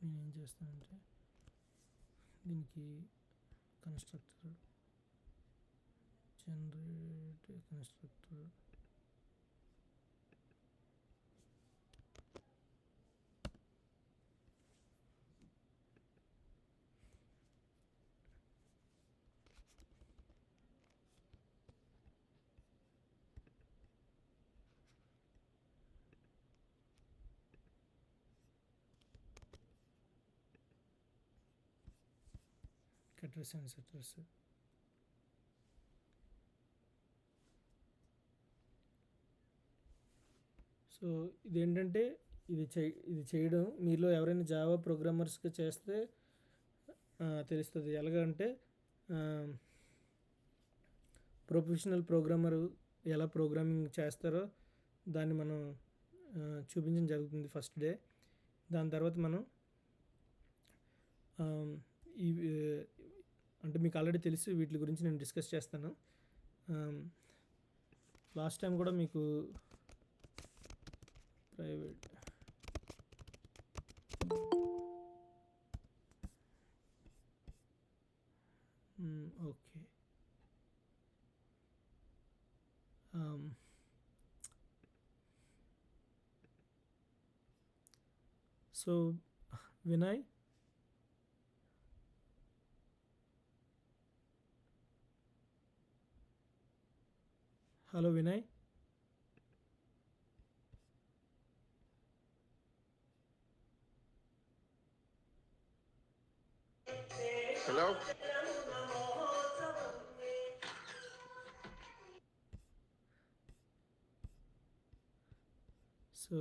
నేనేం చేస్తానంటే దీనికి constructor generate constructor cutters and setters. So ఇదేంటంటే ఇది చేయడం మీలో ఎవరైనా జావా ప్రోగ్రామర్స్గా చేస్తే తెలుస్తుంది. ఎలాగంటే ప్రొఫెషనల్ ప్రోగ్రామర్ ఎలా ప్రోగ్రామింగ్ చేస్తారో దాన్ని మనం చూపించడం జరుగుతుంది ఫస్ట్ డే. దాని తర్వాత మనం ఇవి అంటే మీకు ఆల్రెడీ తెలుసు, వీటి గురించి నేను డిస్కస్ చేస్తాను. లాస్ట్ టైం కూడా మీకు private okay. So Vinay, hello Vinay. Hello? So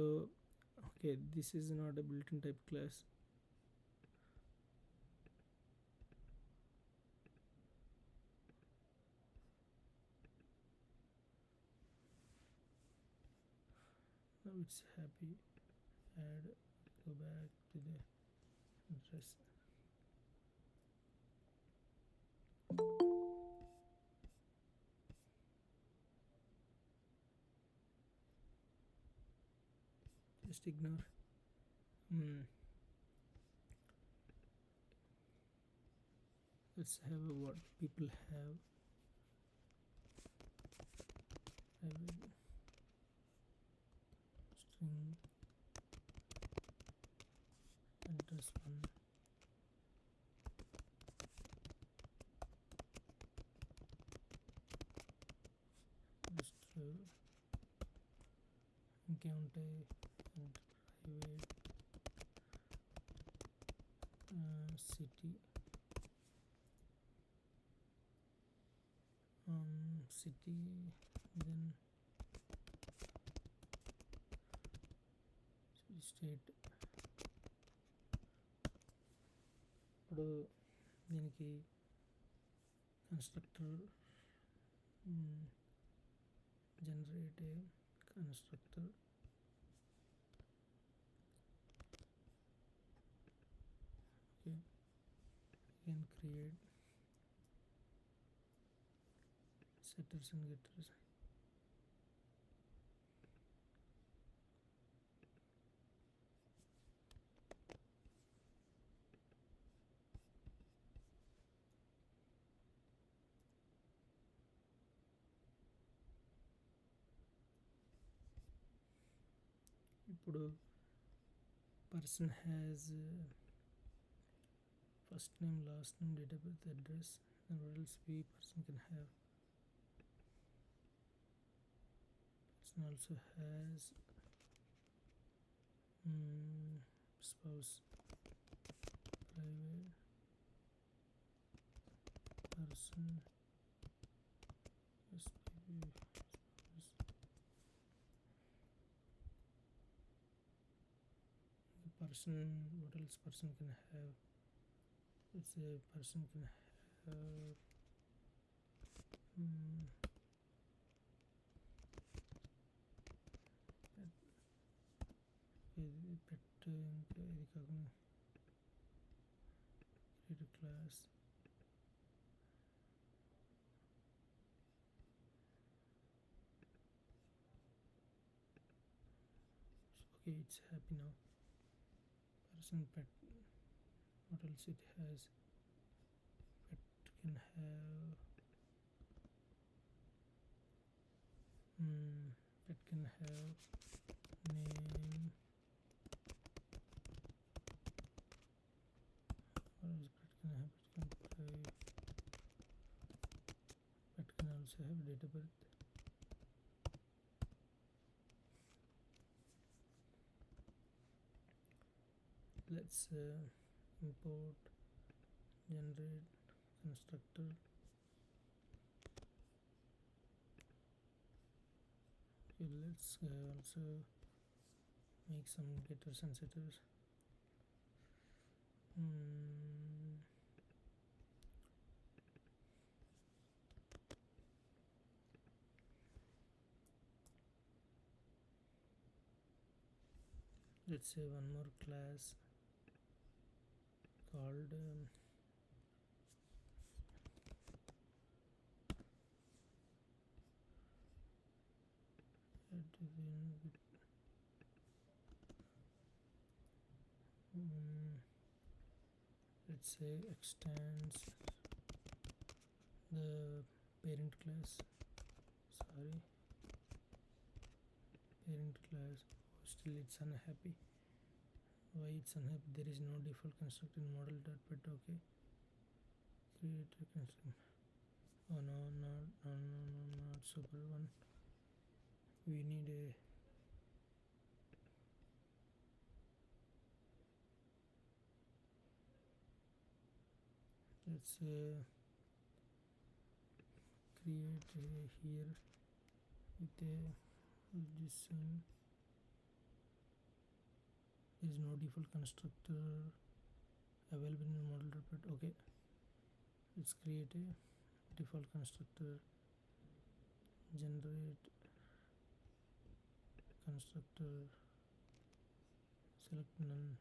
okay, this is not a built-in type class. Now it's happy. Add, go back to the address. Just ignore. Let's have what people have. String address 1. ఇంకేముంటాయి? Private city then state. ఇప్పుడు దీనికి constructor generate a constructor okay, and create setters and getters. ఇప్పుడు person has first name, last name, date of birth, address, and what else we person can have. Person also has spouse, private person, SPV, spouse. Person, what else person can have? Let's say person can have pet, ఇది కాకుండా create a class. Okay, it's happy now. Person pet what else it has. Pet can have pet can have name. What else pet can have? Pet can play. Pet can also have date of birth. Let's import generate constructor. Okay, let's also make some getters and setters. Let's say one more class called let's say extends the parent class. Sorry, parent class. Still it's unhappy. Why it's unhappy? There is no default constructor in model.pet. Okay, create a constructor. Oh no, not super one. We need a let's create here with this there is no default constructor available in model.pet. Okay, let's create a default constructor, generate constructor, select none.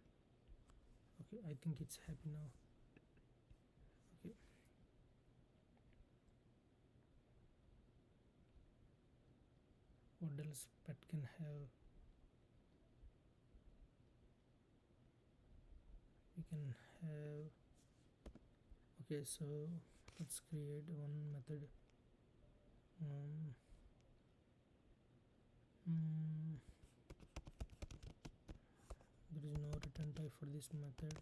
Okay, I think it's happy now. Okay, what else pet can have? We can have, okay, so let's create one method. There is no return type for this method.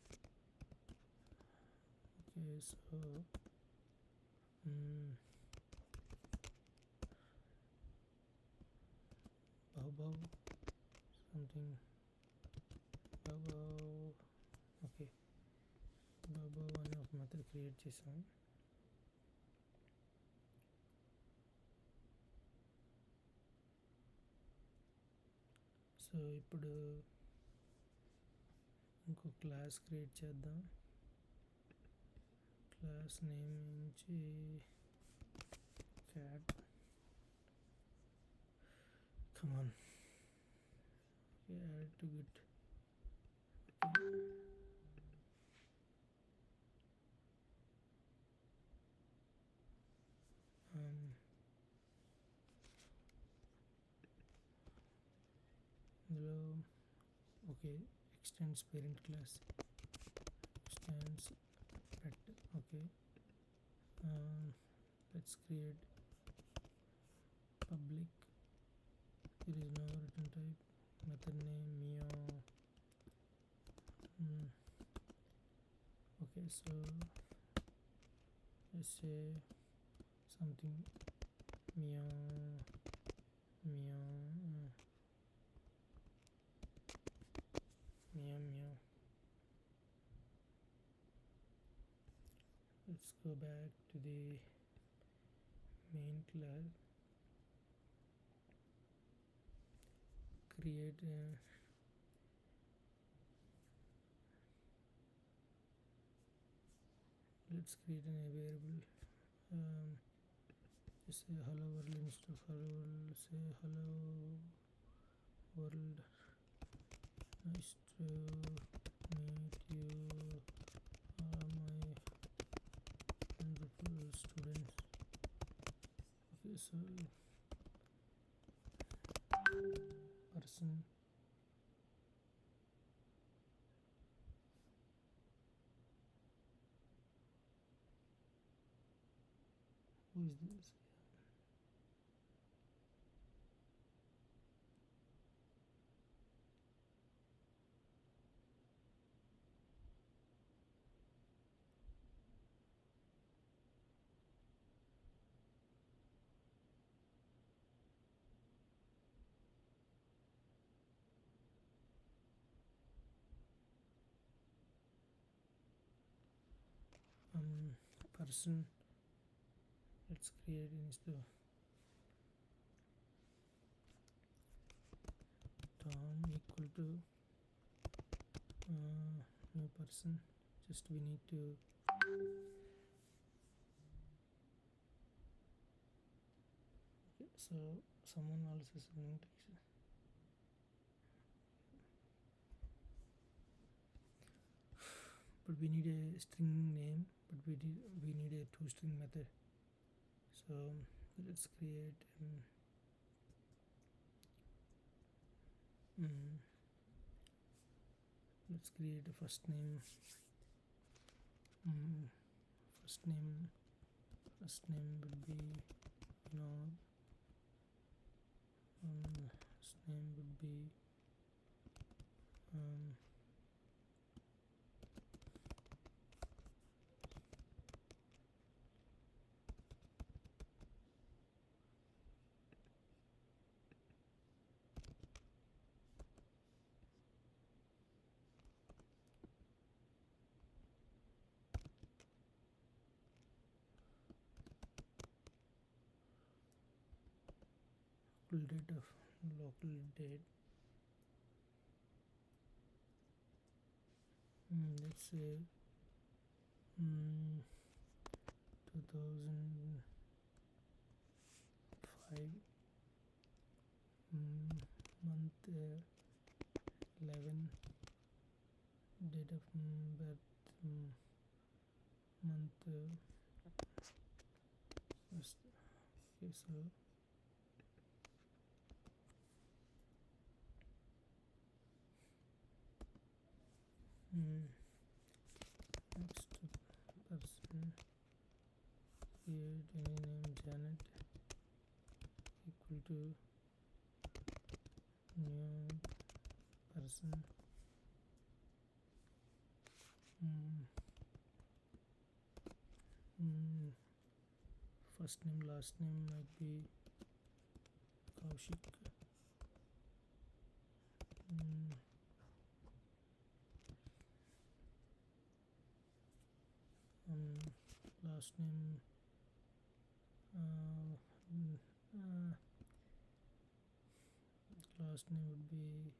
Okay, so bow something bow. Okay, bow one of method create చేసాం. So ఇప్పుడు ఇంకో class create చేద్దాం. Class name నుంచి cat. Come on, okay, add to git. Okay. Okay, extends parent class, extends pet. Okay, let's create public. There is no return type. Method name meow. Okay, so let's say something meow. Let's go back to the main class, create let's create a variable. Just say hello world instead of hello world. Say hello world, nice to meet you, my wonderful students. Okay, so person, who is this? Person. Let's create the Tom equal to new person. Just we need to so someone else is going to but we need a string name, but we need a toString method. So let's create let's create a first name. First name will be first name would be local date. Let's say 2005 month 11, date of birth month first. Okay, so next person, create any name Janet equal to new person. First name, last name might be Kaushik. Last name last name would be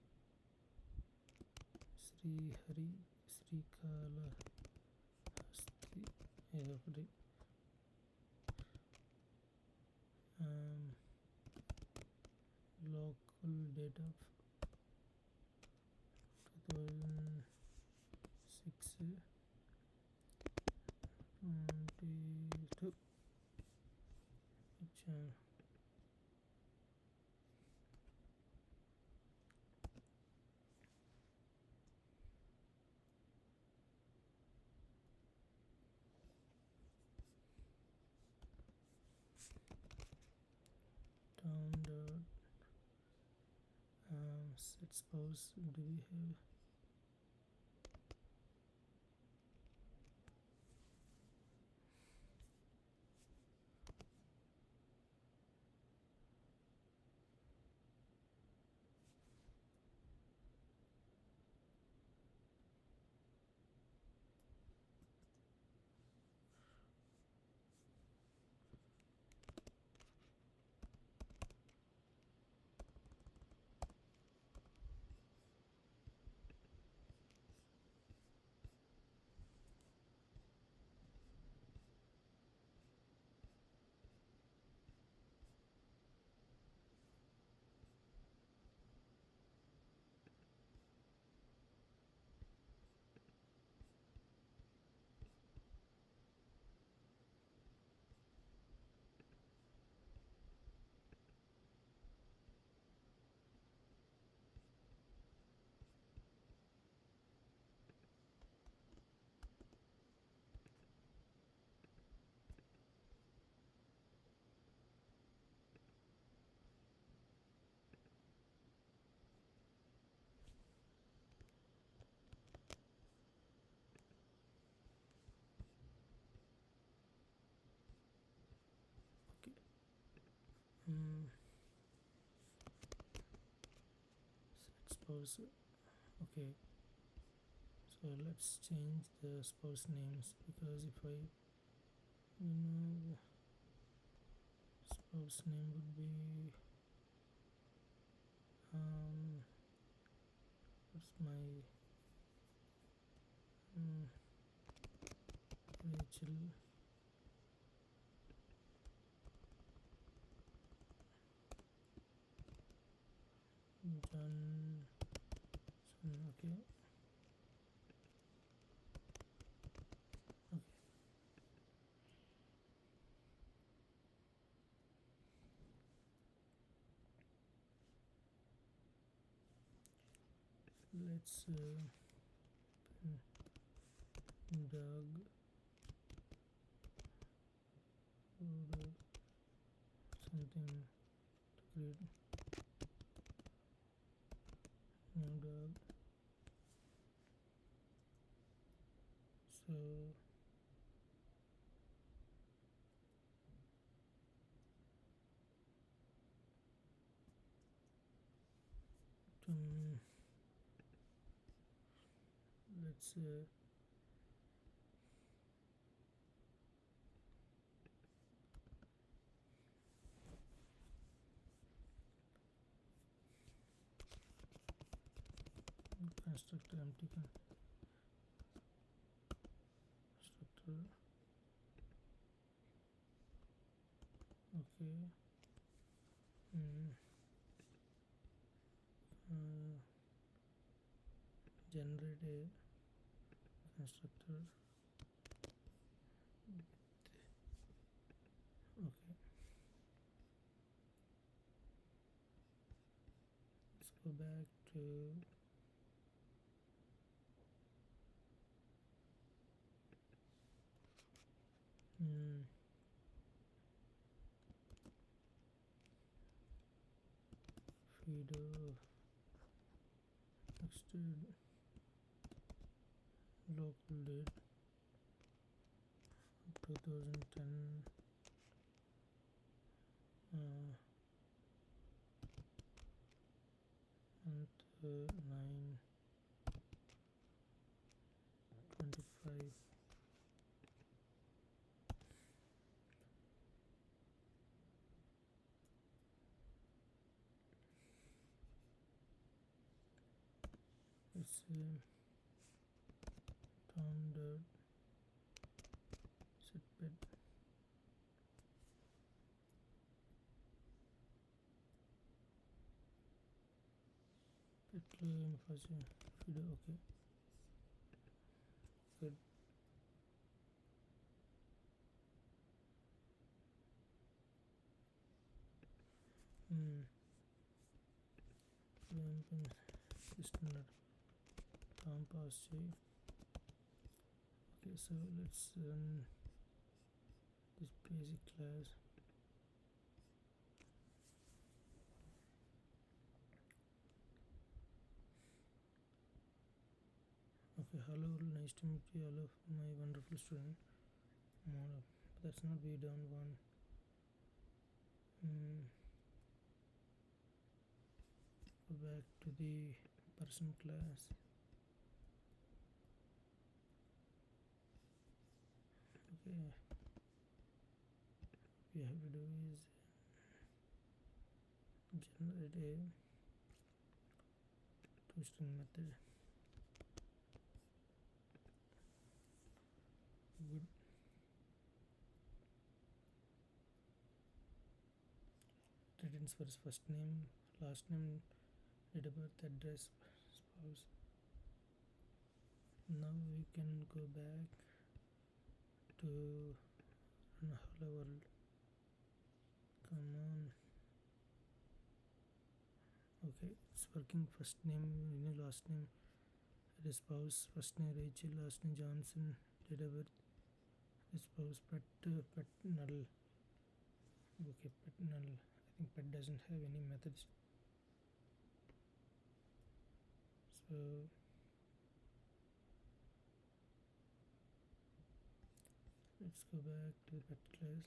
Sri Hari Srikala Hasti. Local date of 2006 22, which down set spouse. Do we have spouse. Okay, so let's change the spouse names, because if I spouse name would be what's my Rachel, Johnson. Okay, let's Doug or something to create new dog. So let's constructor empty constructor. Okay, generate a constructor. Okay, let's go back to Fido extrude local date 2010 month 9/25. It's Tom dot set pet. Pet Fido. Okay, good. Standard Tom pass. Okay, so let's run this basic class. Okay, hello, nice to meet you, all of my wonderful student. That's not be done one. Go back to the person class. Okay, what we have to do is generate a toString method. Good. Returns for first name, last name, date of birth, address, spouse. Now we can go back to run hello world. Come on. Okay, it's working. First name, last name, spouse, first name Rachel, last name Johnson, date of birth, spouse, pet null. Okay, pet null. I think pet doesn't have any methods. So let's go back to the pet class.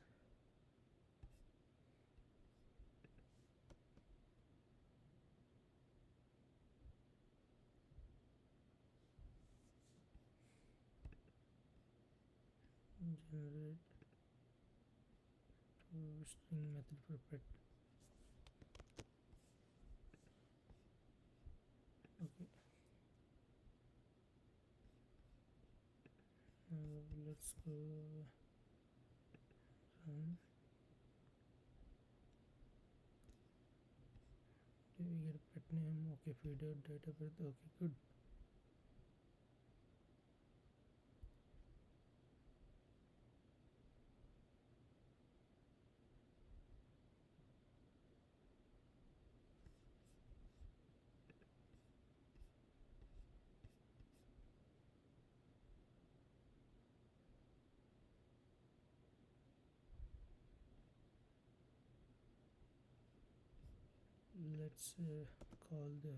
generate string method for pet. Okay, let's go run. Okay, we get a pet name. Okay, feeder data birth. Okay, good. Let's call the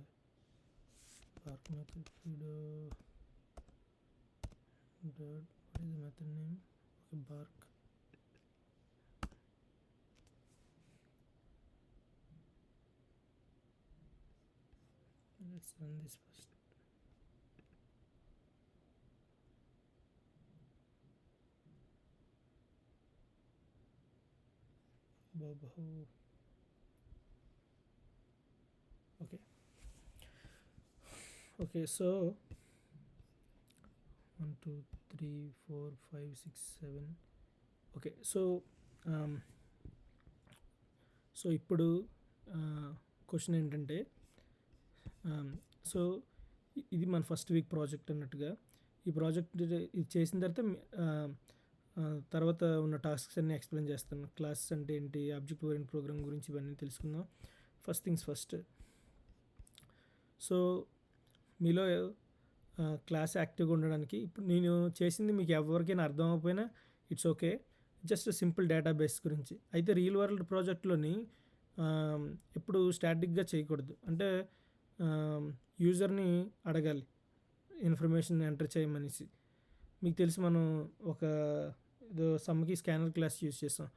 bark method feeder dot, what is the method name? Okay, bark. Let's run this first. Babaho. Okay, so 1 2 3 4 5 6 7. Okay, so ఇప్పుడు question ఏంటంటే, so ఇది మన first week project అన్నట్టుగా, ఈ project ఇది చేసిన తర్వాత ఉన్న టాస్క్స్ అన్నీ ఎక్స్ప్లెయిన్ చేస్తాను. క్లాసెస్ అంటే ఏంటి, ఆబ్జెక్ట్ ఓరియంటెడ్ ప్రోగ్రామ్ గురించి ఇవన్నీ తెలుసుకుందాం. First things first. సో మీలో క్లాస్ యాక్టివ్గా ఉండడానికి, ఇప్పుడు నేను చేసింది మీకు ఎవరికైనా అర్థం అవ్వకపోయినా it's okay, just simple database గురించి. అయితే రియల్ వరల్డ్ ప్రాజెక్ట్లోని ఎప్పుడు స్టాటిక్గా చేయకూడదు. అంటే యూజర్ని అడగాలి ఇన్ఫర్మేషన్ ఎంటర్ చేయమనేసి. మీకు తెలిసి మనం ఒక ఏదో సమ్కి స్కానర్ క్లాస్ యూజ్ చేస్తాం.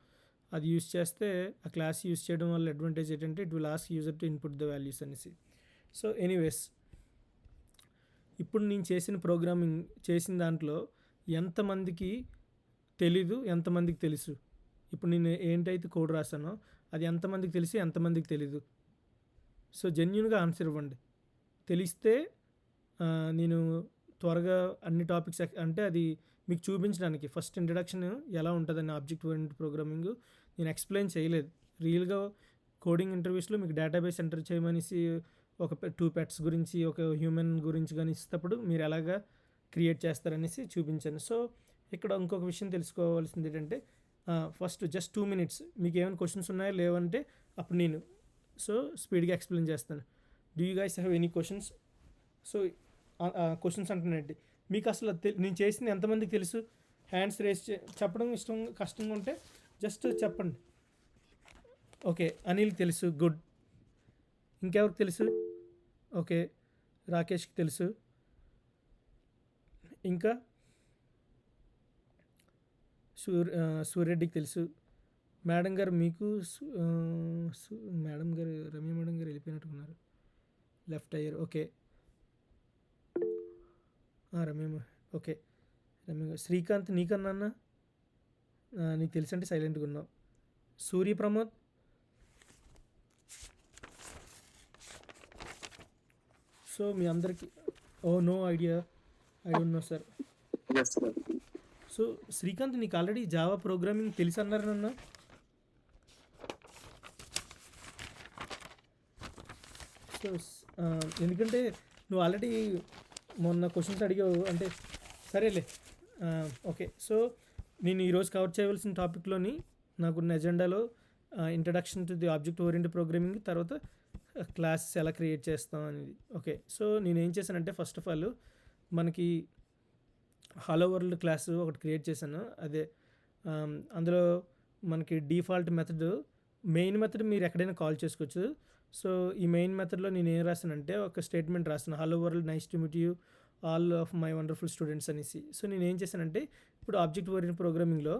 అది యూజ్ చేస్తే ఆ క్లాస్ యూజ్ చేయడం వల్ల అడ్వాంటేజ్ ఏంటంటే it will ask user to input the values అనేసి. సో ఎనీవేస్, ఇప్పుడు నేను చేసిన ప్రోగ్రామింగ్ చేసిన దాంట్లో ఎంతమందికి తెలీదు, ఎంతమందికి తెలుసు? ఇప్పుడు నేను ఏంటైతే కోడ్ రాసానో అది ఎంతమందికి తెలిసి ఎంతమందికి తెలీదు? సో జెన్యూన్గా ఆన్సర్ ఇవ్వండి. తెలిస్తే నేను త్వరగా అన్ని టాపిక్స్ అంటే అది మీకు చూపించడానికి ఫస్ట్ ఇంట్రడక్షన్ ఎలా ఉంటుందని ఆబ్జెక్ట్ ఓరియంటెడ్ ప్రోగ్రామింగ్ నేను ఎక్స్ప్లెయిన్ చేయలేదు. రియల్గా కోడింగ్ ఇంటర్వ్యూస్లో మీకు డేటాబేస్ ఎంటర్ చేయమనేసి ఒక 2 పెట్స్ గురించి, ఒక హ్యూమన్ గురించి కానీ ఇస్తేప్పుడు మీరు ఎలాగా క్రియేట్ చేస్తారనేసి చూపించాను. సో ఇక్కడ ఇంకొక విషయం తెలుసుకోవాల్సింది ఏంటంటే, ఫస్ట్ జస్ట్ 2 minutes మీకు ఏమైనా క్వశ్చన్స్ ఉన్నాయో లేవంటే అప్పుడు నేను స్పీడ్గా ఎక్స్ప్లెయిన్ చేస్తాను. Do you guys have any questions? So questions అంటున్నాయండి, మీకు అసలు నేను చేసింది ఎంతమందికి తెలుసు? హ్యాండ్స్ రేస్ చెప్పడం కష్టంగా ఉంటే జస్ట్ చెప్పండి. ఓకే, అనిల్కి తెలుసు, గుడ్. ఇంకెవరికి తెలుసు? ఓకే, రాకేష్కి తెలుసు. ఇంకా సూర్యరెడ్డికి తెలుసు. మేడం గారు మీకు మేడం గారు, రమ్య మేడం గారు వెళ్ళిపోయినట్టున్నారు, లెఫ్ట్ అయ్యారు. ఓకే, రమ్య, ఓకే రమ్య గారు. శ్రీకాంత్ నీకన్నా నీకు తెలుసు అంటే సైలెంట్గా ఉన్నావు. సూర్య ప్రమోద్, సో మీ అందరికీ no idea, I don't know sir. So Srikanth, నీకు ఆల్రెడీ జావా ప్రోగ్రామింగ్ తెలుసు అన్నారు నన్ను. సో ఎందుకంటే నువ్వు ఆల్రెడీ మొన్న క్వశ్చన్స్ అడిగావు అంటే సరేలే. ఓకే, సో నేను ఈరోజు కవర్ చేయవలసిన టాపిక్లోని నాకున్న ఎజెండాలో introduction to the object oriented programming, తర్వాత క్లాసెస్ ఎలా క్రియేట్ చేస్తాం అనేది. ఓకే, సో నేను ఏం చేశానంటే ఫస్ట్ ఆఫ్ ఆల్ మనకి హలో వరల్డ్ క్లాస్ ఒకటి క్రియేట్ చేశాను. అదే అందులో మనకి డిఫాల్ట్ మెథడ్, మెయిన్ మెథడ్ మీరు ఎక్కడైనా కాల్ చేసుకోవచ్చు. సో ఈ మెయిన్ మెథడ్లో నేను ఏం రాసానంటే ఒక స్టేట్మెంట్ రాసాను, hello world nice to meet you all of my wonderful students అనేసి. సో నేను ఏం చేశానంటే ఇప్పుడు ఆబ్జెక్ట్ ఓరియంటెడ్ ప్రోగ్రామింగ్లో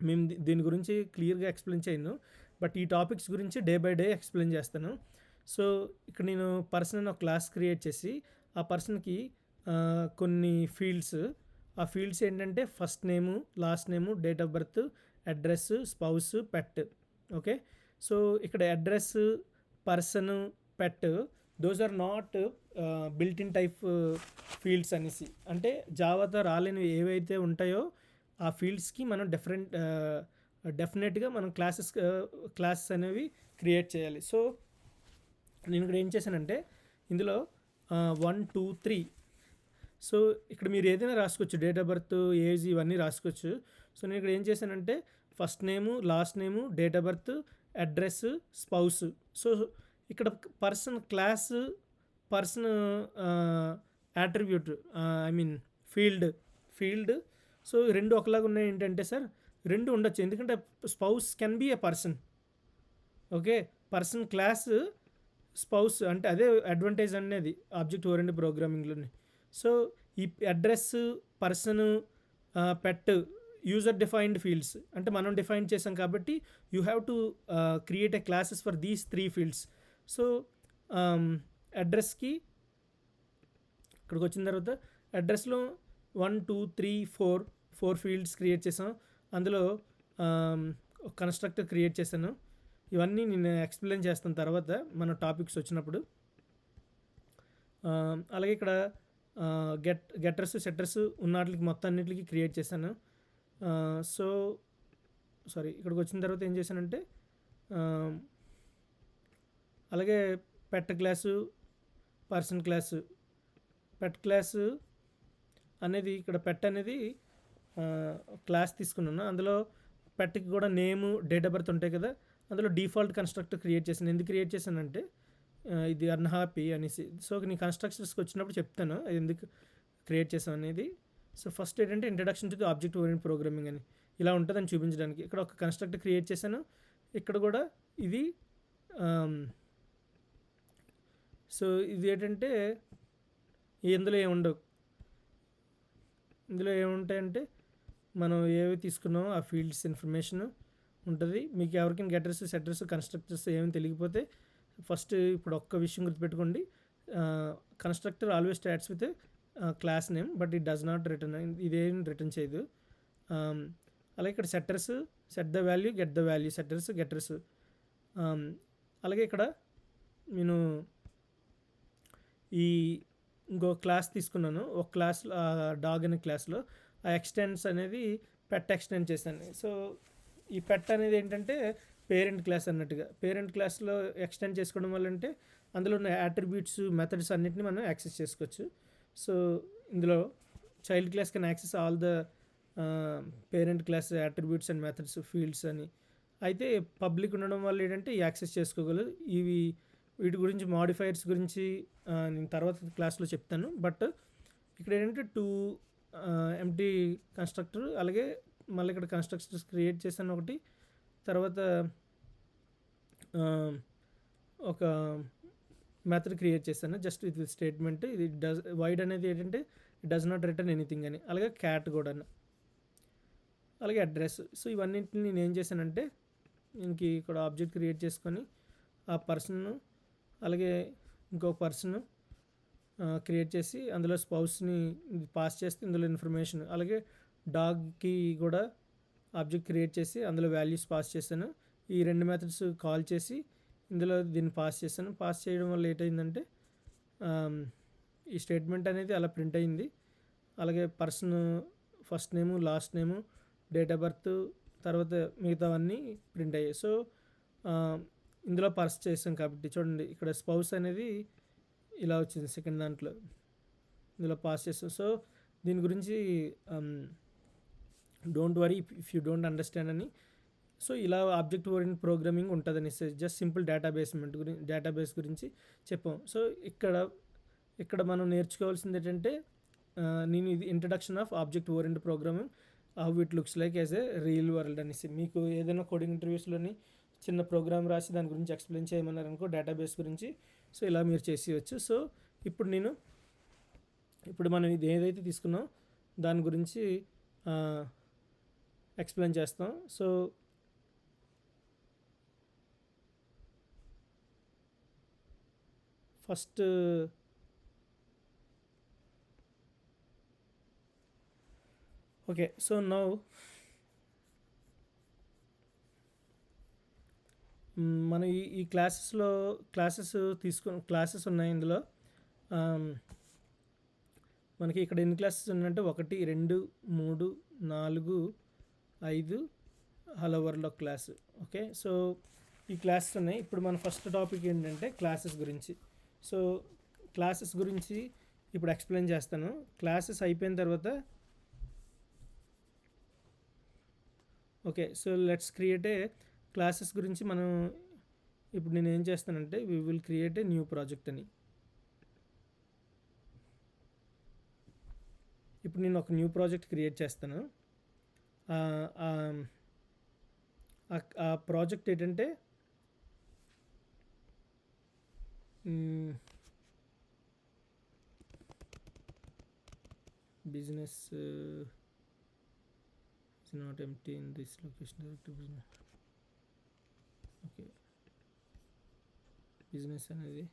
మేము దీని గురించి క్లియర్గా ఎక్స్ప్లెయిన్ చేయను, బట్ ఈ టాపిక్స్ గురించి డే బై డే ఎక్స్ప్లెయిన్ చేస్తాను. సో ఇక్కడ నేను పర్సన్ ఒక క్లాస్ క్రియేట్ చేసి ఆ పర్సన్కి కొన్ని ఫీల్డ్స్, ఆ ఫీల్డ్స్ ఏంటంటే first name, last name, date of birth, address, spouse, pet. Okay, so ఇక్కడ address, person, pet those are not built in type fields అనేసి. అంటే జావాతో రాలేనివి ఏవైతే ఉంటాయో ఆ ఫీల్డ్స్కి మనం డెఫినెట్గా మనం క్లాసెస్ అనేవి క్రియేట్ చేయాలి. సో నేను ఇక్కడ ఏం చేశానంటే ఇందులో 1 2 3, సో ఇక్కడ మీరు ఏదైనా రాసుకోవచ్చు, డేట్ ఆఫ్ బర్త్, ఏజ్, ఇవన్నీ రాసుకోవచ్చు. సో నేను ఇక్కడ ఏం చేశానంటే first name, last name, date of birth, address, spouse. So ఇక్కడ person attribute, I mean field. So రెండు ఒకలాగా ఉన్నాయి ఏంటంటే సార్, రెండు ఉండొచ్చు, ఎందుకంటే spouse can be a person. Okay, person class, spouse అంటే అదే అడ్వాంటేజ్ అనేది ఆబ్జెక్ట్ ఓరియంటెడ్ ప్రోగ్రామింగ్లోని. సో ఈ address, person, pet user defined fields, అంటే మనం డిఫైన్ చేసాం కాబట్టి you have to create a classes for these 3 fields. So అడ్రస్కి ఇక్కడికి వచ్చిన తర్వాత అడ్రస్లో 1 2 3 4 ఫీల్డ్స్ క్రియేట్ చేసాం. అందులో ఒక కన్స్ట్రక్టర్ క్రియేట్ చేశాను. ఇవన్నీ నేను ఎక్స్ప్లెయిన్ చేస్తాను తర్వాత మన టాపిక్స్ వచ్చినప్పుడు. అలాగే ఇక్కడ గెటర్స్, సెట్టర్స్ ఉన్నట్లకి మొత్తం అన్నిటికి క్రియేట్ చేశాను. సో ఇక్కడికి వచ్చిన తర్వాత ఏం చేశానంటే అలాగే పెట్ క్లాసు, పర్సన్ క్లాసు. పెట్ క్లాసు అనేది ఇక్కడ పెట్ అనేది క్లాస్ తీసుకున్నాను. అందులో పెట్కి కూడా నేము, డేట్ ఆఫ్ బర్త్ ఉంటాయి కదా, అందులో డిఫాల్ట్ కన్స్ట్రక్టర్ క్రియేట్ చేశాను. ఎందుకు క్రియేట్ చేశానంటే ఇది అన్హ్యాపీ అనేసి. సో నీ కన్స్ట్రక్షన్స్కి వచ్చినప్పుడు చెప్తాను అది ఎందుకు క్రియేట్ చేసాం అనేది. సో ఫస్ట్ ఏంటంటే introduction to the object oriented programming అని ఇలా ఉంటుందని చూపించడానికి ఇక్కడ ఒక కన్స్ట్రక్టర్ క్రియేట్ చేశాను. ఇక్కడ కూడా ఇది సో ఇది ఏంటంటే ఇందులో ఏముంటాయంటే మనం ఏవి తీసుకున్నామో ఆ ఫీల్డ్స్ ఇన్ఫర్మేషన్ ఉంటుంది. మీకు ఎవరికైనా గెటర్స్, సెట్టర్స్, కన్స్ట్రక్టర్స్ ఏమి తెలియకపోతే ఫస్ట్ ఇప్పుడు ఒక్క విషయం గుర్తుపెట్టుకోండి, constructor always starts with class name but it does not return, ఇదేం రిటర్న్ చేయదు. అలాగే ఇక్కడ setters, set the value, get the value, setters, getters. అలాగే ఇక్కడ నేను ఇంకో క్లాస్ తీసుకున్నాను, ఒక క్లాస్లో డాగ్ అనే క్లాస్లో ఆ ఎక్స్టెండ్స్ అనేది పెట్ ఎక్స్టెండ్ చేశాను. సో ఈ పెట్ అనేది ఏంటంటే పేరెంట్ క్లాస్ అన్నట్టుగా, పేరెంట్ క్లాస్లో ఎక్స్టెండ్ చేసుకోవడం వల్ల అంటే అందులో ఉన్న యాట్రిబ్యూట్స్, మెథడ్స్ అన్నిటిని మనం యాక్సెస్ చేసుకోవచ్చు. సో ఇందులో child class can access all the parent class attributes and methods, fields అని. అయితే పబ్లిక్ ఉండడం వల్ల ఏంటంటే యాక్సెస్ చేసుకోగలరు. వీటి గురించి మాడిఫైయర్స్ గురించి నేను తర్వాత క్లాస్లో చెప్తాను. బట్ ఇక్కడ ఏంటంటే 2 ఎంప్టీ కన్స్ట్రక్టర్, అలాగే మళ్ళీ ఇక్కడ కన్స్ట్రక్టర్స్ క్రియేట్ చేశాను ఒకటి, తర్వాత ఒక మెథడ్ క్రియేట్ చేశాను జస్ట్ విత్ స్టేట్మెంట్. ఇది వైడ్ అనేది ఏంటంటే it does not return anything అని. అలాగే క్యాట్ కూడా, అలాగే అడ్రస్. సో ఇవన్నింటిని నేను ఏం చేశానంటే దీనికి ఇక్కడ ఆబ్జెక్ట్ క్రియేట్ చేసుకొని ఆ పర్సన్ అలాగే ఇంకో పర్సన్ క్రియేట్ చేసి అందులో స్పౌస్ని పాస్ చేస్తే ఇందులో ఇన్ఫర్మేషన్, అలాగే డాగ్కి కూడా ఆబ్జెక్ట్ క్రియేట్ చేసి అందులో వాల్యూస్ పాస్ చేశాను. ఈ 2 మెథడ్స్ కాల్ చేసి ఇందులో దీన్ని పాస్ చేశాను. పాస్ చేయడం వల్ల ఏంటైందంటే ఈ స్టేట్మెంట్ అనేది అలా ప్రింట్ అయింది. అలాగే person first name, last name, date of birth, తర్వాత మిగతావన్నీ ప్రింట్ అయ్యాయి. సో ఇందులో పాస్ చేసాం కాబట్టి చూడండి ఇక్కడ స్పౌస్ అనేది ఇలా వచ్చింది సెకండ్ దాంట్లో, ఇందులో పాస్ చేస్తాం. సో దీని గురించి don't worry if you don't understand అని. సో ఇలా ఆబ్జెక్ట్ ఓరియంటెడ్ ప్రోగ్రామింగ్ ఉంటుందని జస్ట్ సింపుల్ డేటాబేస్ గురించి చెప్పాం. సో ఇక్కడ మనం నేర్చుకోవాల్సింది ఏంటంటే నేను ఇది introduction of object oriented programming, how it looks like as a real world అనేసి. మీకు ఏదైనా కోడింగ్ ఇంటర్వ్యూస్లోని చిన్న ప్రోగ్రామ్ రాసి దాని గురించి ఎక్స్ప్లెయిన్ చేయమన్నారు అనుకో డేటాబేస్ గురించి, సో ఇలా మీరు చేసేయచ్చు. సో ఇప్పుడు మనం ఇది ఏదైతే తీసుకున్నాం దాని గురించి ఎక్స్ప్లెయిన్ చేస్తాం. సో Okay, so now మనం ఈ క్లాసెస్ ఉన్నాయి ఇందులో. మనకి ఇక్కడ ఎన్ని క్లాసెస్ ఉన్నాయంటే 1 2 3 4 5 hello world class. Okay, so ఈ క్లాసెస్ ఉన్నాయి. ఇప్పుడు మన ఫస్ట్ టాపిక్ ఏంటంటే క్లాసెస్ గురించి. సో క్లాసెస్ గురించి ఇప్పుడు ఎక్స్ప్లెయిన్ చేస్తాను. క్లాసెస్ అయిపోయిన తర్వాత okay, so let's create a classes గురించి మనం ఇప్పుడు నేను ఏం చేస్తానంటే we will create a new project అని. ఇప్పుడు నేను ఒక న్యూ ప్రాజెక్ట్ క్రియేట్ చేస్తాను. ఆ ప్రాజెక్ట్ ఏంటంటే business is not empty in this location direct business. Okay, business అనేది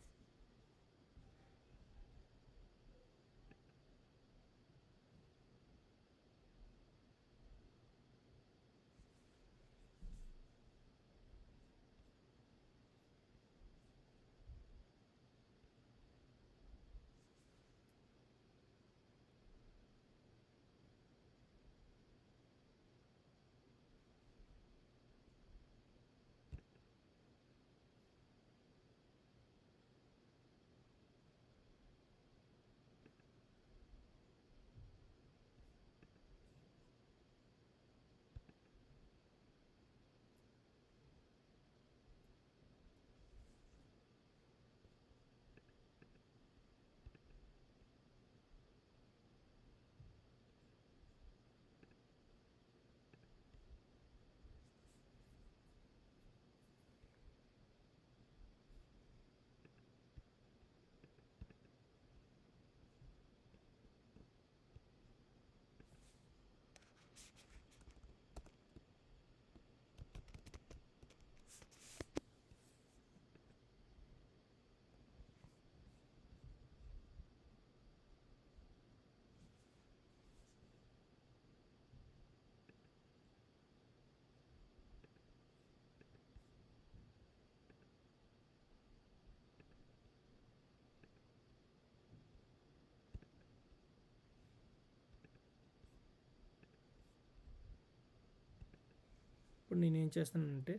ఇప్పుడు నేను ఏం చేస్తానంటే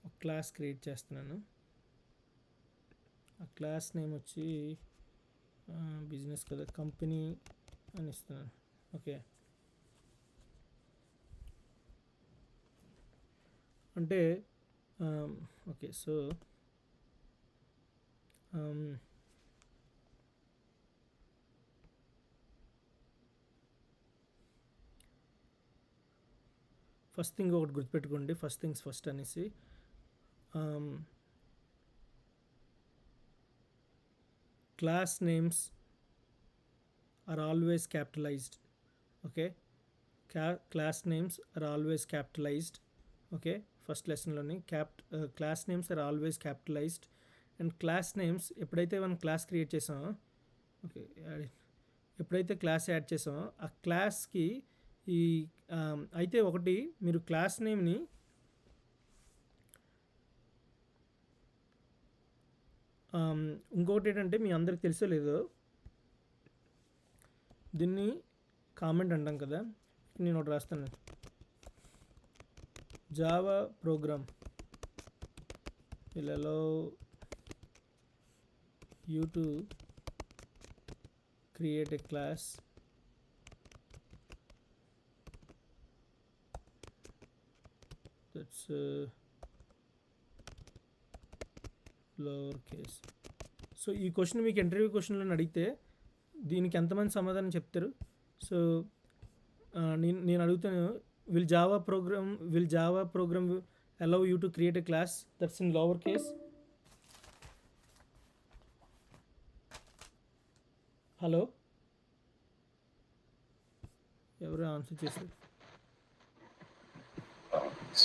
ఒక క్లాస్ క్రియేట్ చేస్తున్నాను. ఆ క్లాస్ నేమ్ వచ్చి బిజినెస్ కదా, కంపెనీ అని ఇస్తున్నాను. ఓకే, అంటే ఓకే, సో ఫస్ట్ థింగ్ ఒకటి గుర్తుపెట్టుకోండి, ఫస్ట్ థింగ్స్ ఫస్ట్ అనేసి. Class names are always capitalised. Okay, class names are always capitalised. Okay, first లెసన్లోని class names are always capitalised. And class names ఎప్పుడైతే మనం క్లాస్ క్రియేట్ చేసామో, okay, ఎప్పుడైతే class add చేసామో ఆ క్లాస్కి ఈ అయితే ఒకటి మీరు క్లాస్ నేమ్ని ఇంకొకటి ఏంటంటే మీ అందరికి తెలుసో లేదో, దీన్ని కామెంట్ అంటాం కదా. నేను ఒకటి రాస్తాను, Java programme will allow you to create a class that's lower case. So ఈ క్వశ్చన్ మీకు ఇంటర్వ్యూ క్వశ్చన్లో అడిగితే దీనికి ఎంతమంది సమాధానం చెప్తారు? సో నేను అడుగుతాను, will Java program allow you to create a class that's in lower case? Hello, ఎవరు ఆన్సర్ చేశారు?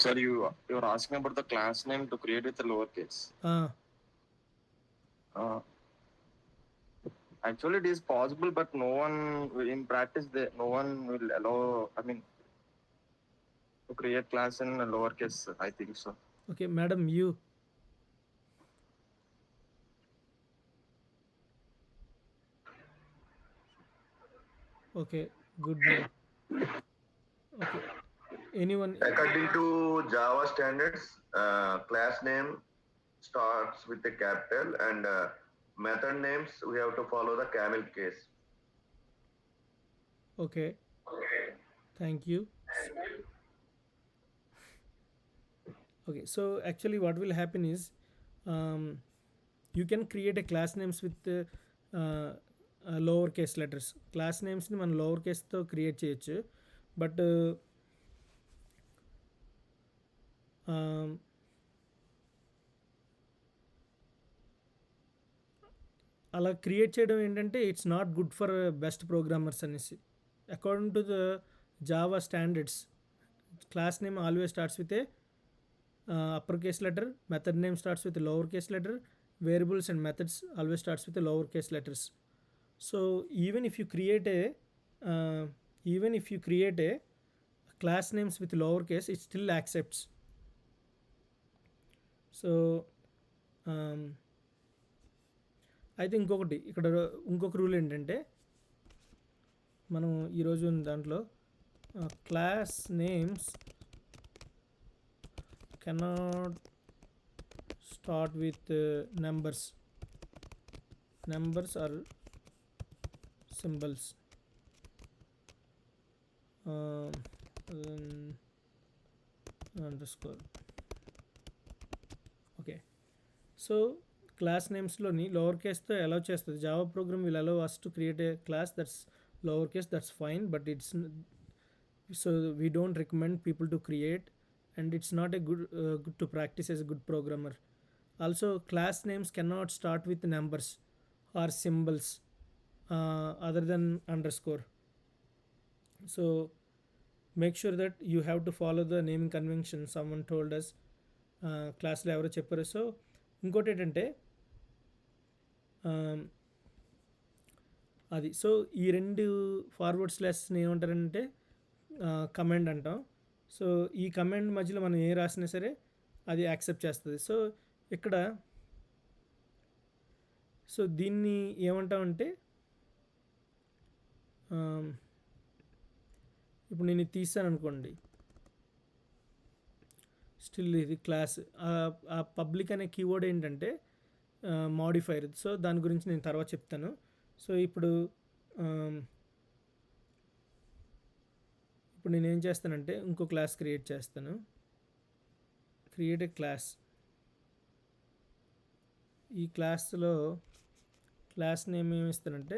Sir, you're asking about the class name to create with the lowercase. Actually, it is possible, but no one in practice. No one will allow. I mean, to create class in a lowercase. I think so. Okay, madam, you. Okay, good madam. Okay, anyone? According to Java standards, class name starts with a capital and method names we have to follow the camel case. Okay, thank you. Okay, so actually what will happen is, um, you can create a class names with lower case letters. Class names ని మనం lower కేస్తో create చేయొచ్చు, but అలా create చేయడం ఏంటంటే it's not good for best programmers అనేసి. According to the Java standards, class name always starts with a upper case letter, method name starts with a lower case letter, variables and methods always starts with a lower case letters. So even if you create a class names with lower case, it still accepts. So అయితే ఇంకొక rule ఏంటంటే, మనం ఈరోజు దాంట్లో class names cannot start with numbers or symbols. Underscore. Okay, so class names loni lower case తో allow చేస్తుంది. Java program will allow us to create a class that's lower case. That's fine, but it's so we don't recommend people to create, and it's not a good to practice as a good programmer. Also, class names cannot start with numbers or symbols other than underscore. So make sure that you have to follow the naming convention someone told us, క్లాస్లో ఎవరో చెప్పారు. So ఇంకోటి ఏంటంటే అది, so ఈ రెండు forward స్లాష్ని ఏమంటారంటే command అంటాం. సో ఈ కమాండ్ మధ్యలో మనం ఏ రాసినా సరే అది యాక్సెప్ట్ చేస్తుంది. సో ఇక్కడ సో దీన్ని ఏమంటామంటే, ఇప్పుడు నేను ఇది తీసాను అనుకోండి, స్టిల్ ఇది క్లాస్. ఆ పబ్లిక్ అనే కీవర్డ్ ఏంటంటే మాడిఫైర్. సో దాని గురించి నేను తర్వాత చెప్తాను. సో ఇప్పుడు నేను ఏం చేస్తానంటే ఇంకో క్లాస్ క్రియేట్ చేస్తాను. Create a class. ఈ క్లాస్లో క్లాస్ నేమ్ ఏమి ఇస్తానంటే,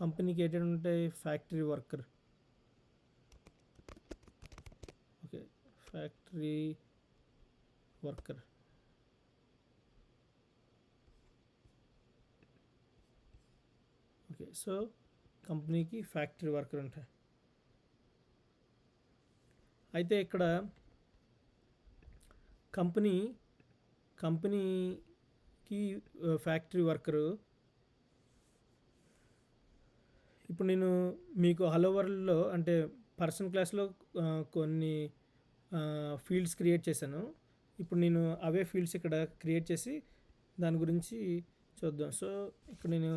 కంపెనీకి ఏంటంటే factory worker. Okay, factory worker. Okay, so కంపెనీకి ఫ్యాక్టరీ వర్కర్ ఉంటాయి. అయితే ఇక్కడ కంపెనీకి ఫ్యాక్టరీ వర్కరు. ఇప్పుడు నేను మీకు హలో వరల్డ్లో అంటే పర్సన్ క్లాస్లో కొన్ని ఫీల్డ్స్ క్రియేట్ చేశాను. ఇప్పుడు నేను అవే ఫీల్డ్స్ ఇక్కడ క్రియేట్ చేసి దాని గురించి చూద్దాం. సో ఇక్కడ నేను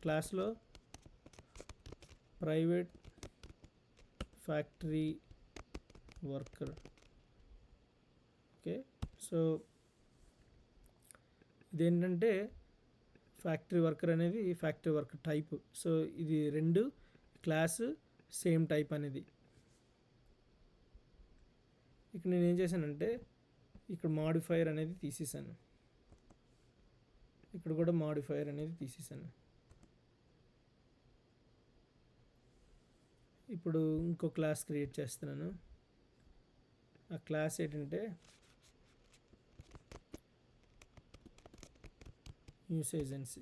క్లాస్లో private factory worker. Okay, so ఇదేంటంటే ఫ్యాక్టరీ వర్కర్ అనేది ఫ్యాక్టరీ వర్కర్ టైప్. సో ఇది రెండు క్లాస్ సేమ్ టైప్ అనేది. ఇక్కడ నేను ఏం చేశానంటే ఇక్కడ మాడిఫైర్ అనేది తీసేసాను, ఇక్కడ కూడా మాడిఫైర్ అనేది తీసేసాను. ఇప్పుడు ఇంకో క్లాస్ క్రియేట్ చేస్తున్నాను. ఆ క్లాస్ ఏంటంటే న్యూస్ ఏజెన్సీ.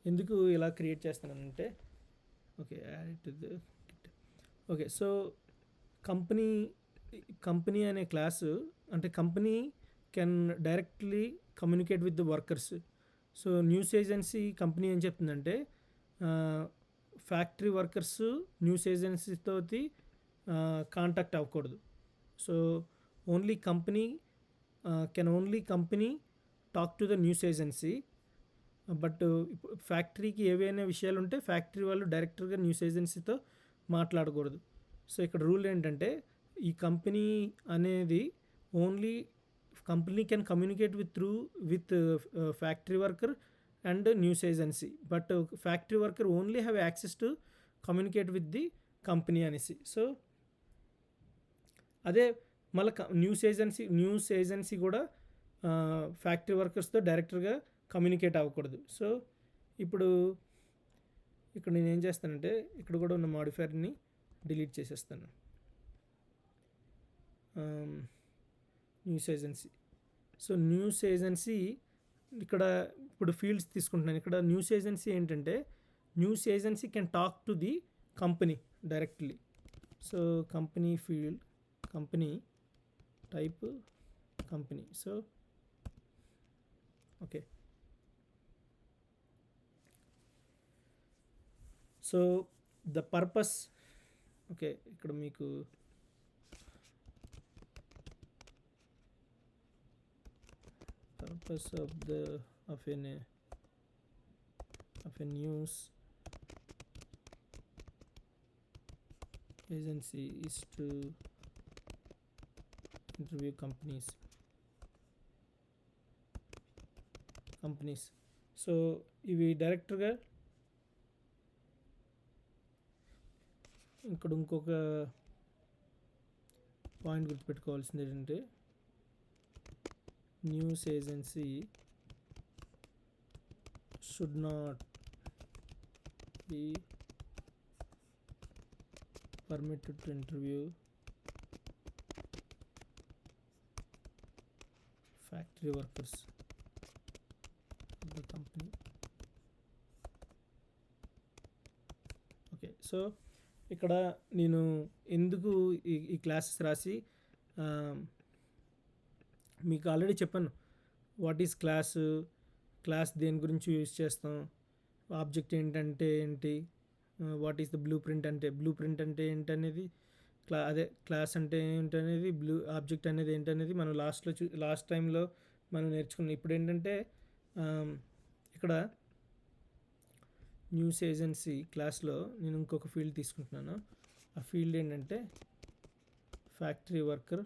ఎందుకు ఇలా క్రియేట్ చేస్తున్నానంటే, ఓకే ఓకే, సో కంపెనీ అనే క్లాసు అంటే company can directly communicate with the workers. So news agency company ఏం చెప్తుందంటే ఫ్యాక్టరీ వర్కర్స్ న్యూస్ ఏజెన్సీతో కాంటాక్ట్ అవ్వకూడదు. So only company company talk to the news agency. But ఫ్యాక్టరీకి ఏవైనా విషయాలు ఉంటే ఫ్యాక్టరీ వాళ్ళు డైరెక్టర్గా న్యూస్ ఏజెన్సీతో మాట్లాడకూడదు. సో ఇక్కడ రూల్ ఏంటంటే ఈ కంపెనీ అనేది only company can communicate with factory worker and news agency, but factory worker only have access to communicate with the company అనేసి. సో అదే మళ్ళీ న్యూస్ ఏజెన్సీ కూడా ఫ్యాక్టరీ వర్కర్స్తో డైరెక్టర్గా కమ్యూనికేట్ అవ్వకూడదు. సో ఇప్పుడు ఇక్కడ నేను ఏం చేస్తానంటే ఇక్కడ కూడా ఉన్న మాడిఫైర్ని డిలీట్ చేసేస్తాను. News agency. So news agency ఇక్కడ ఇప్పుడు ఫీల్డ్స్ తీసుకుంటున్నాను. ఇక్కడ న్యూస్ ఏజెన్సీ ఏంటంటే news agency can talk to the company directly. So company field, company type, company. So okay, so the purpose. Okay, ఇక్కడ మీకు purpose of a news agency is to interview companies. So ఇవి డైరెక్టర్గా ఇక్కడ ఇంకొక point గుర్తుపెట్టుకోవాల్సింది ఏంటంటే news agency should not be permitted to interview factory workers of the company. Okay, so ఇక్కడ నేను ఎందుకు ఈ క్లాసెస్ రాసి మీకు ఆల్రెడీ చెప్పాను వాట్ ఈస్ క్లాస్ దేని గురించి యూజ్ చేస్తాం, ఆబ్జెక్ట్ ఏంటంటే ఏంటి, what is the blue print అంటే ఏంటనేది, అదే క్లాస్ అంటే ఏంటనేది, ఆబ్జెక్ట్ అనేది ఏంటనేది మనం లాస్ట్ టైంలో మనం నేర్చుకున్నాం. ఇప్పుడు ఏంటంటే ఇక్కడ న్యూస్ ఏజెన్సీ క్లాస్లో నేను ఇంకొక ఫీల్డ్ తీసుకుంటున్నాను. ఆ ఫీల్డ్ ఏంటంటే factory worker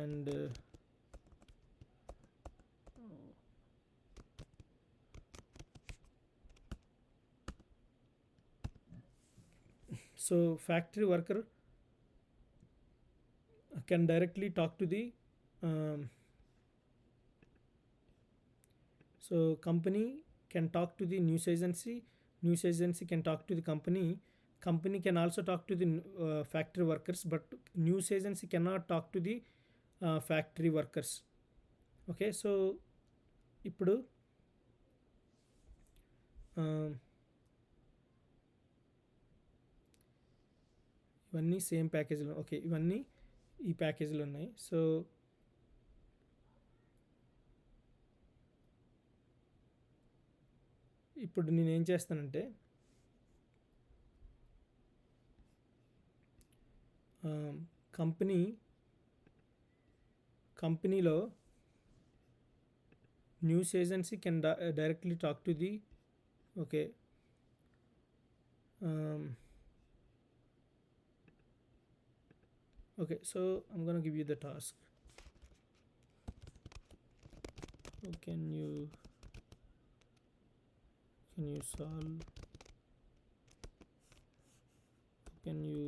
and so factory worker can directly talk to the so company can talk to the news agency can talk to the company can also talk to the factory workers, but news agency cannot talk to the factory workers. Okay, so ఇప్పుడు ఇవన్నీ same ప్యాకేజీలో, okay, ఇవన్నీ ఈ ప్యాకేజీలో ఉన్నాయి. So ఇప్పుడు నేను ఏం చేస్తానంటే కంపెనీలో news agency can directly talk to the okay okay, so I'm gonna give you the task. How can you solve, can you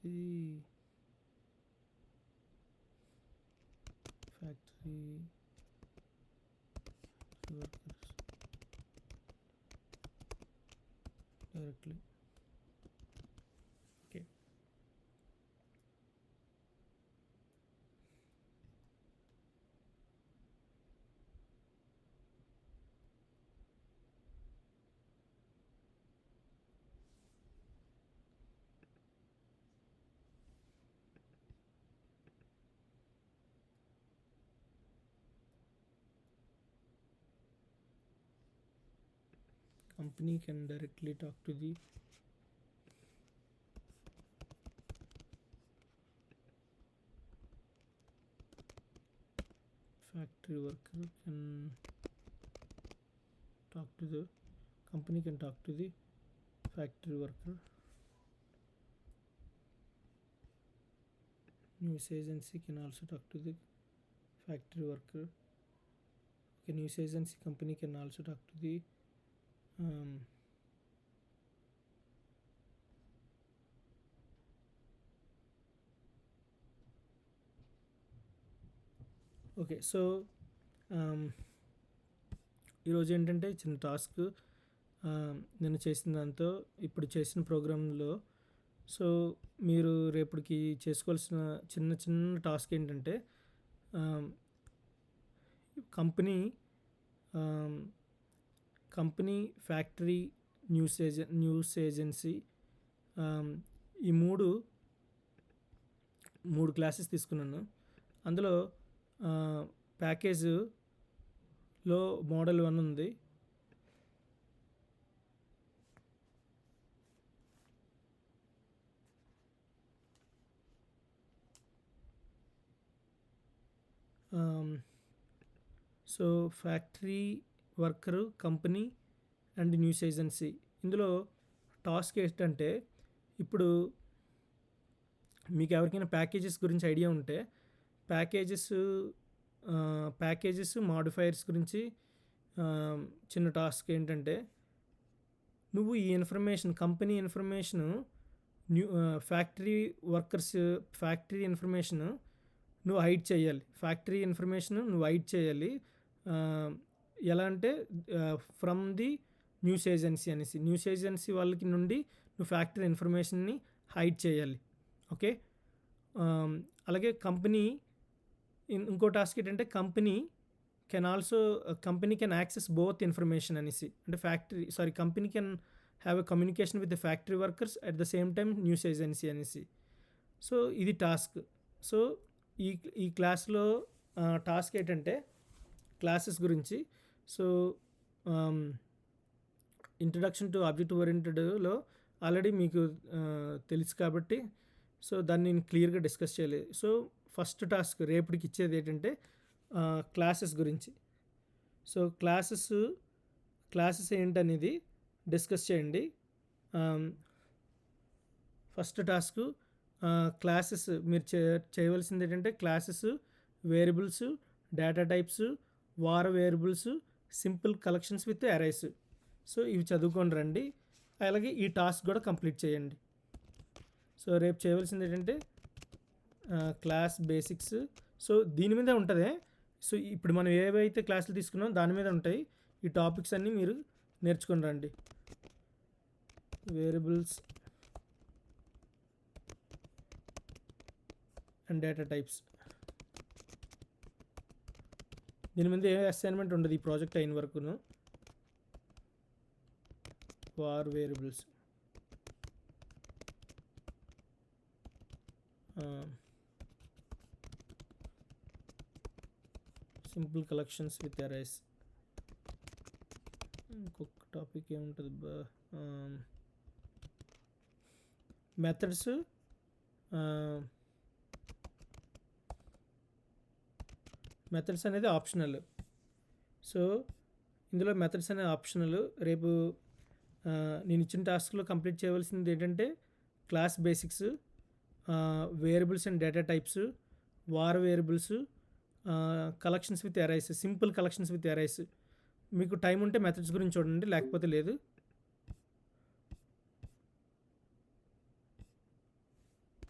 the factory workers directly. Okay, company can directly talk to the factory worker can talk to the company can talk to the factory worker. News agency can also talk to the factory worker. Okay, news agency company can also talk to the okay. So ఈరోజు ఏంటంటే చిన్న task నేను చేసిన దాంతో ఇప్పుడు చేసిన ప్రోగ్రాంలో so మీరు రేపటికి చేసుకోవాల్సిన చిన్న చిన్న టాస్క్ ఏంటంటే కంపెనీ ఫ్యాక్టరీ న్యూస్ ఏజెన్సీ ఈ మూడు క్లాసెస్ తీసుకున్నాను. అందులో ప్యాకేజ్లో మోడల్ 1 ఉంది. So factory worker, company and news agency. ఇందులో టాస్క్ ఏంటంటే ఇప్పుడు మీకు ఎవరికైనా ప్యాకేజెస్ గురించి ఐడియా ఉంటే ప్యాకేజెస్ మాడిఫైయర్స్ గురించి చిన్న టాస్క్ ఏంటంటే నువ్వు ఈ information company information factory workers factory information నువ్వు హైడ్ చేయాలి. ఫ్యాక్టరీ ఇన్ఫర్మేషన్ నువ్వు హైడ్ చేయాలి. ఎలా అంటే ఫ్రమ్ ది న్యూస్ ఏజెన్సీ అనేసి న్యూస్ ఏజెన్సీ వాళ్ళకి నుండి నువ్వు ఫ్యాక్టరీ ఇన్ఫర్మేషన్ని హైడ్ చేయాలి. ఓకే. అలాగే కంపెనీ ఇంకో టాస్క్ ఏంటంటే company can access both information అనేసి అంటే company can have a communication with the factory workers at the same time news agency అనేసి. సో ఇది టాస్క్. సో ఈ క్లాస్లో టాస్క్ ఏంటంటే క్లాసెస్ గురించి. సో ఇంట్రడక్షన్ టు ఆబ్జెక్ట్ ఓరియంటెడ్లో ఆల్రెడీ మీకు తెలుసు కాబట్టి సో దాన్ని నేను క్లియర్గా డిస్కస్ చేయలేదు. సో ఫస్ట్ టాస్క్ రేపటికి ఇచ్చేది ఏంటంటే క్లాసెస్ గురించి. సో క్లాసెస్ ఏంటనేది డిస్కస్ చేయండి. ఫస్ట్ టాస్క్ క్లాసెస్ మీరు చేయవలసింది ఏంటంటే classes, variables, data types, war variables, simple collections with arrays. So ఇవి చదువుకొని రండి. అలాగే ఈ టాస్క్ కూడా కంప్లీట్ చేయండి. సో రేపు చేయవలసింది ఏంటంటే క్లాస్ బేసిక్స్. సో దీని మీద ఉంటుంది. సో ఇప్పుడు మనం ఏవైతే క్లాసులు తీసుకున్నామో దాని మీద ఉంటాయి. ఈ టాపిక్స్ అన్నీ మీరు నేర్చుకొని రండి. Variables and data types. దీని మీద ఏ అసైన్మెంట్ ఉండదు ఈ ప్రాజెక్ట్ అయిన వరకును. War variables, simple collections with arrays. ఇంకొక టాపిక్ ఏముంటుంది మెథడ్స్, మెథడ్స్ అనేది ఆప్షనల్. సో ఇందులో మెథడ్స్ అనేది ఆప్షనల్. రేపు నేను ఇచ్చిన టాస్క్లో కంప్లీట్ చేయవలసింది ఏంటంటే class basics, variables and data types, war variables, collections with arrays, simple collections with arrays. మీకు టైం ఉంటే మెథడ్స్ గురించి చూడండి, లేకపోతే లేదు.